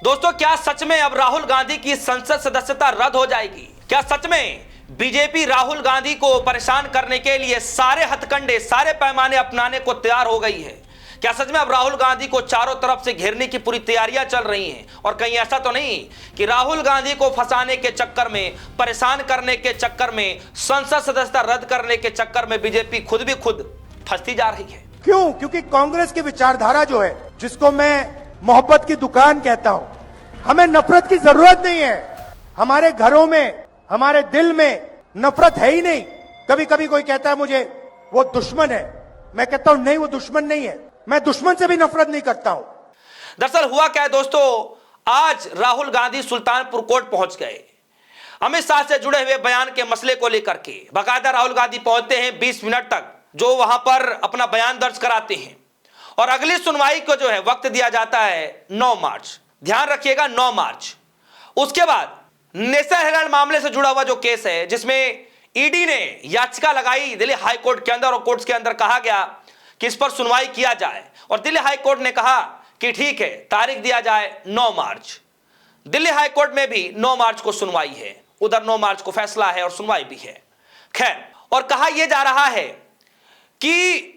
दोस्तों, क्या सच में अब राहुल गांधी की संसद सदस्यता रद्द हो जाएगी? क्या सच में बीजेपी राहुल गांधी को परेशान करने के लिए सारे हथकंडे, सारे पैमाने अपनाने को तैयार हो गई है? क्या सच में अब राहुल गांधी को चारों तरफ से घेरने की पूरी तैयारियां चल रही हैं? और कहीं ऐसा तो नहीं कि राहुल गांधी को फंसाने के चक्कर में, परेशान करने के चक्कर में, संसद सदस्यता रद्द करने के चक्कर में बीजेपी खुद भी खुद फंसती जा रही है? क्यों? क्योंकि कांग्रेस की विचारधारा जो है, जिसको मैं मोहब्बत की दुकान कहता हूं, हमें नफरत की जरूरत नहीं है। हमारे घरों में, हमारे दिल में नफरत है ही नहीं। कभी कभी कोई कहता है मुझे वो दुश्मन है, मैं कहता हूं नहीं, वो दुश्मन नहीं है। मैं दुश्मन से भी नफरत नहीं करता हूं। दरअसल हुआ क्या है दोस्तों, आज राहुल गांधी सुल्तानपुर कोर्ट पहुंच गए अमित शाह से जुड़े हुए बयान के मसले को लेकर के। बाकायदा राहुल गांधी पहुंचते हैं, 20 मिनट तक जो वहां पर अपना बयान दर्ज कराते हैं और अगली सुनवाई को जो है वक्त दिया जाता है 9 मार्च। ध्यान रखिएगा, 9 मार्च। उसके बाद नेशनल हेराल्ड मामले से जुड़ा हुआ जो केस है, जिसमें ईडी ने याचिका लगाई दिल्ली हाई कोर्ट के अंदर और कोर्ट के अंदर कहा गया कि इस पर सुनवाई किया जाए, और दिल्ली हाई कोर्ट ने कहा कि ठीक है, तारीख दिया जाए 9 मार्च। दिल्ली हाई कोर्ट में भी 9 मार्च को सुनवाई है, उधर 9 मार्च को फैसला है और सुनवाई भी है। खैर, और कहा यह जा रहा है कि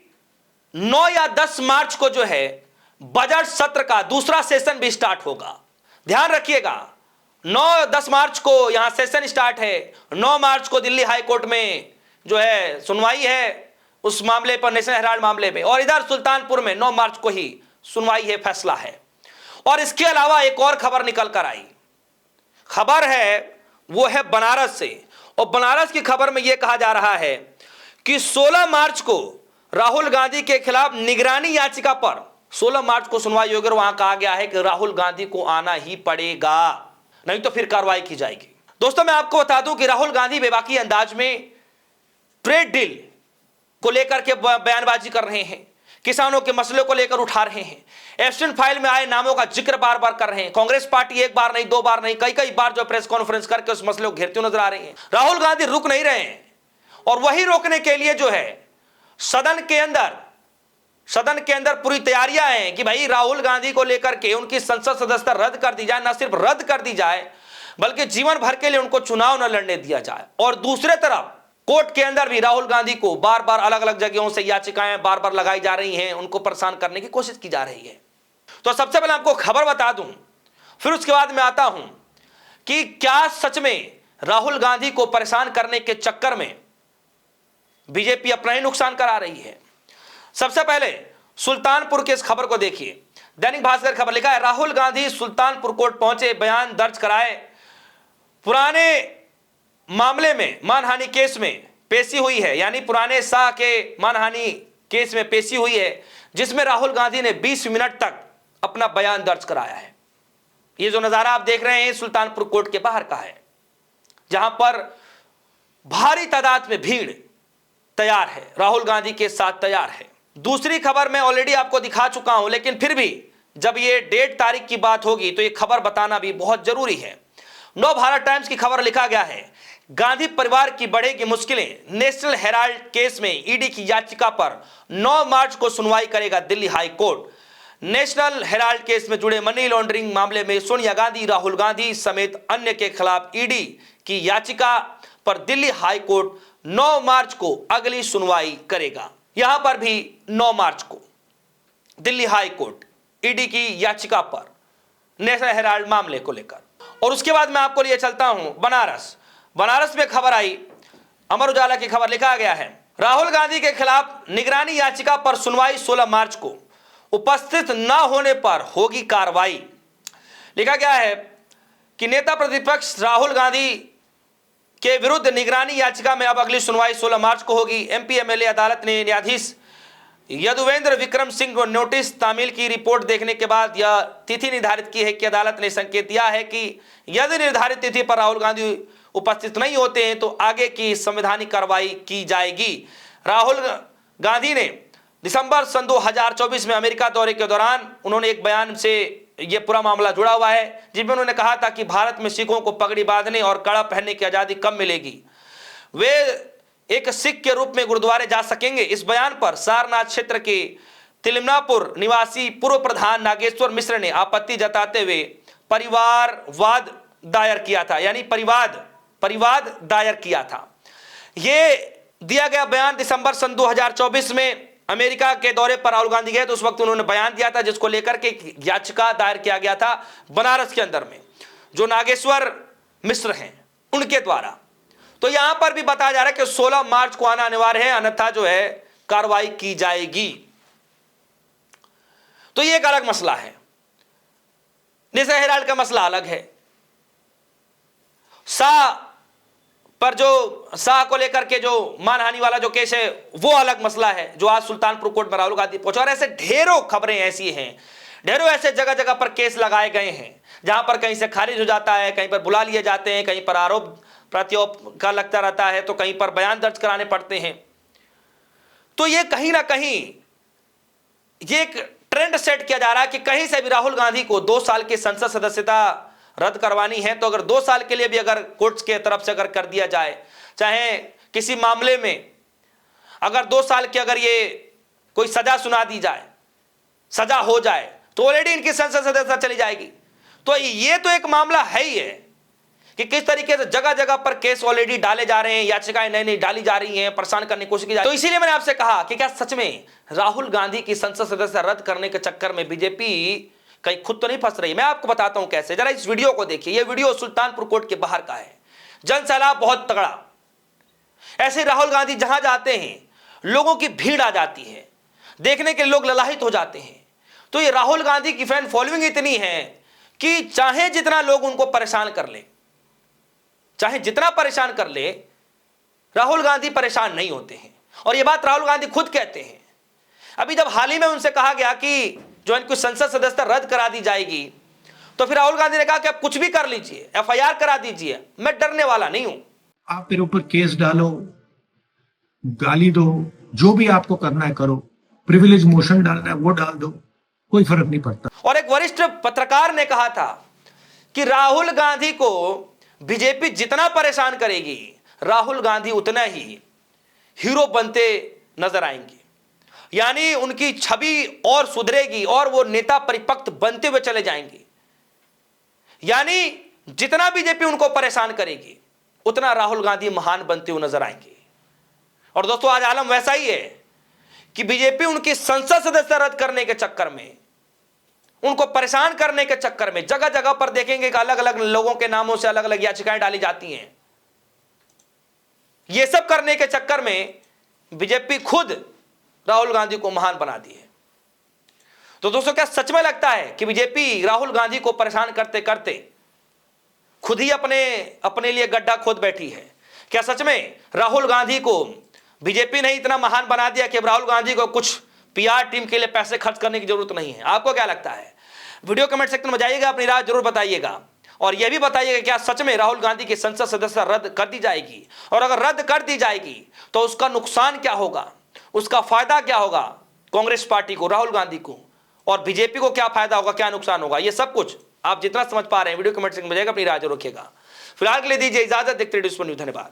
9 या 10 मार्च को जो है बजट सत्र का दूसरा सेशन भी स्टार्ट होगा। ध्यान रखिएगा, 9-10 मार्च को यहां सेशन स्टार्ट है, 9 मार्च को दिल्ली हाई कोर्ट में जो है सुनवाई है उस मामले पर, नेशनल हेराल्ड मामले में, और इधर सुल्तानपुर में 9 मार्च को ही सुनवाई है, फैसला है। और इसके अलावा एक और खबर निकल कर आई। खबर है वो है बनारस से, और बनारस की खबर में यह कहा जा रहा है कि 16 मार्च को राहुल गांधी के खिलाफ निगरानी याचिका पर 16 मार्च को सुनवाई होगी। वहां कहा गया है कि राहुल गांधी को आना ही पड़ेगा, नहीं तो फिर कार्रवाई की जाएगी। दोस्तों, मैं आपको बता दूं कि राहुल गांधी बेबाकी अंदाज में ट्रेड डील को लेकर के बयानबाजी कर रहे हैं, किसानों के मसले को लेकर उठा रहे हैं, एब्सेंट फाइल में आए नामों का जिक्र बार बार कर रहे हैं। कांग्रेस पार्टी एक बार नहीं, 2 बार नहीं, कई बार जो प्रेस कॉन्फ्रेंस करके उस मसले को घेरते नजर आ रही है। राहुल गांधी रुक नहीं रहे हैं, और वही रोकने के लिए जो है सदन के अंदर पूरी तैयारियां हैं कि भाई राहुल गांधी को लेकर के उनकी संसद सदस्यता रद्द कर दी जाए। न सिर्फ रद्द कर दी जाए, बल्कि जीवन भर के लिए उनको चुनाव न लड़ने दिया जाए। और दूसरे तरफ कोर्ट के अंदर भी राहुल गांधी को बार बार अलग अलग जगहों से याचिकाएं बार बार लगाई जा रही हैं, उनको परेशान करने की कोशिश की जा रही है। तो सबसे पहले आपको खबर बता दूं, फिर उसके बाद मैं आता हूं कि क्या सच में राहुल गांधी को परेशान करने के चक्कर में बीजेपी अपना ही नुकसान करा रही है। सबसे पहले सुल्तानपुर के इस खबर को देखिए। दैनिक भास्कर खबर लिखा है, राहुल गांधी सुल्तानपुर कोर्ट पहुंचे, बयान दर्ज कराए। पुराने मामले में, मानहानि केस में पेशी हुई है, यानी पुराने शाह के मानहानि केस में पेशी हुई है, जिसमें राहुल गांधी ने 20 मिनट तक अपना बयान दर्ज कराया है। ये जो नजारा आप देख रहे हैं सुल्तानपुर कोर्ट के बाहर का है, जहां पर भारी तादाद में भीड़ तैयार है, राहुल गांधी के साथ तैयार है। दूसरी खबर मैं ऑलरेडी आपको दिखा चुका हूं, लेकिन फिर भी जब ये डेट तारीख की बात होगी तो ये खबर बताना भी बहुत जरूरी है। नव भारत टाइम्स की खबर लिखा गया है, गांधी परिवार की बढ़ेगी मुश्किलें, नेशनल हेराल्ड केस में ईडी की याचिका पर 9 मार्च को सुनवाई करेगा Delhi high court. National Herald case में जुड़े मनी लॉन्ड्रिंग मामले में सोनिया गांधी, राहुल गांधी समेत अन्य के खिलाफ ईडी की याचिका पर दिल्ली हाई कोर्ट 9 मार्च को अगली सुनवाई करेगा। यहां पर भी 9 मार्च को दिल्ली हाई कोर्ट ईडी की याचिका पर नेशनल हेराल्ड मामले को लेकर। और उसके बाद मैं आपको लिए चलता हूं बनारस में खबर आई, अमर उजाला की खबर लिखा गया है, राहुल गांधी के खिलाफ निगरानी याचिका पर सुनवाई 16 मार्च को, उपस्थित न होने पर होगी कार्रवाई। लिखा गया है कि नेता प्रतिपक्ष राहुल गांधी के विरुद्ध निगरानी याचिका में अब अगली सुनवाई 16 मार्च को होगी। एमपी एमएलए अदालत ने न्यायाधीश यदुवेंद्र विक्रम सिंह को नोटिस तामील की रिपोर्ट देखने के बाद यह तिथि निर्धारित की है कि अदालत ने संकेत दिया है कि यदि निर्धारित तिथि पर राहुल गांधी उपस्थित नहीं होते हैं तो आगे की संवैधानिक कार्रवाई की जाएगी। राहुल गांधी ने दिसंबर सन 2024 में अमेरिका दौरे के दौरान उन्होंने एक बयान से यह पूरा मामला जुड़ा हुआ है, जिसमें उन्होंने कहा था कि भारत में सिखों को पगड़ी बांधने और कड़ा पहनने की आजादी कब मिलेगी, वे एक सिख के रूप में गुरुद्वारे जा सकेंगे। इस बयान पर सारनाथ क्षेत्र के तिलमनापुर निवासी पूर्व प्रधान नागेश्वर मिश्र ने आपत्ति जताते हुए परिवारवाद दायर किया था, यानी परिवाद दायर किया था। यह दिया गया बयान दिसंबर सन 2024 में अमेरिका के दौरे पर राहुल गांधी गए तो उस वक्त उन्होंने बयान दिया था, जिसको लेकर के याचिका दायर किया गया था बनारस के अंदर में, जो नागेश्वर मिश्र हैं उनके द्वारा। तो यहां पर भी बताया जा रहा है कि 16 मार्च को आना अनिवार्य है, अन्यथा जो है कार्रवाई की जाएगी। तो यह एक अलग मसला है। निशा हेराल्ड का मसला अलग है। शाह को लेकर के जो मानहानि वाला जो केस है वो अलग मसला है, जो आज सुल्तानपुर कोर्ट में राहुल गांधी पहुंचा। और ऐसे ढेरों खबरें ऐसी हैं, ढेरों ऐसे जगह जगह पर केस लगाए गए हैं जहां पर कहीं से खारिज हो जाता है, कहीं पर बुला लिए जाते हैं, कहीं पर आरोप प्रत्यारोप का लगता रहता है, तो कहीं पर बयान दर्ज कराने पड़ते हैं। तो ये कहीं ना कहीं ये एक ट्रेंड सेट किया जा रहा है कि कहीं से भी राहुल गांधी को 2 साल की संसद सदस्यता रद्द करवानी है तो अगर 2 साल के लिए भी अगर कोर्ट्स के तरफ से अगर कर दिया जाए, चाहे किसी मामले में अगर 2 साल की अगर ये कोई सजा सुना दी जाए, सजा हो जाए, तो ऑलरेडी इनकी संसद सदस्यता चली जाएगी। तो ये तो एक मामला है ही है कि किस तरीके से जगह जगह पर केस ऑलरेडी डाले जा रहे हैं, याचिकाएं नई नई डाली जा रही हैं, परेशान करने की कोशिश की जा रही है। तो इसीलिए मैंने आपसे कहा कि क्या सच में राहुल गांधी की संसद सदस्यता रद्द करने के चक्कर में बीजेपी कहीं खुद तो नहीं फंस रही? मैं आपको बताता हूं कैसे, जरा इस वीडियो को देखिए। यह वीडियो सुल्तानपुर कोर्ट के बाहर का है। जन सैलाब बहुत तगड़ा। ऐसे राहुल गांधी जहां जाते हैं लोगों की भीड़ आ जाती है, देखने के लोग ललाहित हो जाते हैं। तो ये राहुल गांधी की फैन फॉलोइंग इतनी है कि चाहे जितना लोग उनको परेशान कर ले, चाहे जितना परेशान कर ले, राहुल गांधी परेशान नहीं होते हैं। और यह बात राहुल गांधी खुद कहते हैं। अभी जब हाल ही में उनसे कहा गया कि जो इनको संसद सदस्यता रद्द करा दी जाएगी, तो फिर राहुल गांधी ने कहा कि आप कुछ भी कर लीजिए, एफआईआर करा दीजिए, मैं डरने वाला नहीं हूं। आप मेरे ऊपर केस डालो, गाली दो, जो भी आपको करना है करो, प्रिविलेज मोशन डालना है वो डाल दो, कोई फर्क नहीं पड़ता। और एक वरिष्ठ पत्रकार ने कहा था कि राहुल गांधी को बीजेपी जितना परेशान करेगी, राहुल गांधी उतना ही हीरो बनते नजर आएंगे, यानी उनकी छवि और सुधरेगी और वो नेता परिपक्व बनते हुए चले जाएंगे। यानी जितना बीजेपी उनको परेशान करेगी उतना राहुल गांधी महान बनते हुए नजर आएंगे। और दोस्तों आज आलम वैसा ही है कि बीजेपी उनकी संसद सदस्यता रद्द करने के चक्कर में, उनको परेशान करने के चक्कर में जगह जगह पर देखेंगे कि अलग अलग लोगों के नामों से अलग अलग याचिकाएं डाली जाती हैं। यह सब करने के चक्कर में बीजेपी खुद राहुल गांधी को महान बना दी है। तो दोस्तों क्या सच में लगता है कि बीजेपी राहुल गांधी को परेशान करते करते खुद ही अपने लिए गड्ढा खोद बैठी है? क्या सच में राहुल गांधी को बीजेपी ने इतना महान बना दिया कि अब राहुल गांधी को कुछ पीआर टीम के लिए पैसे खर्च करने की जरूरत नहीं है? आपको क्या लगता है? वीडियो कमेंट सेक्शन में जाइएगा, अपनी राय जरूर बताइएगा। और यह भी बताइएगा क्या सच में राहुल गांधी की संसद सदस्यता रद्द कर दी जाएगी? और अगर रद्द कर दी जाएगी तो उसका नुकसान क्या होगा, उसका फायदा क्या होगा कांग्रेस पार्टी को, राहुल गांधी को, और बीजेपी को क्या फायदा होगा, क्या नुकसान होगा? ये सब कुछ आप जितना समझ पा रहे हैं वीडियो कमेंट सेक्शन में जाएगा, अपनी राय जरूर रखिएगा। फिलहाल के लिए दीजिए इजाजत, देखते रहिए न्यूज़। धन्यवाद।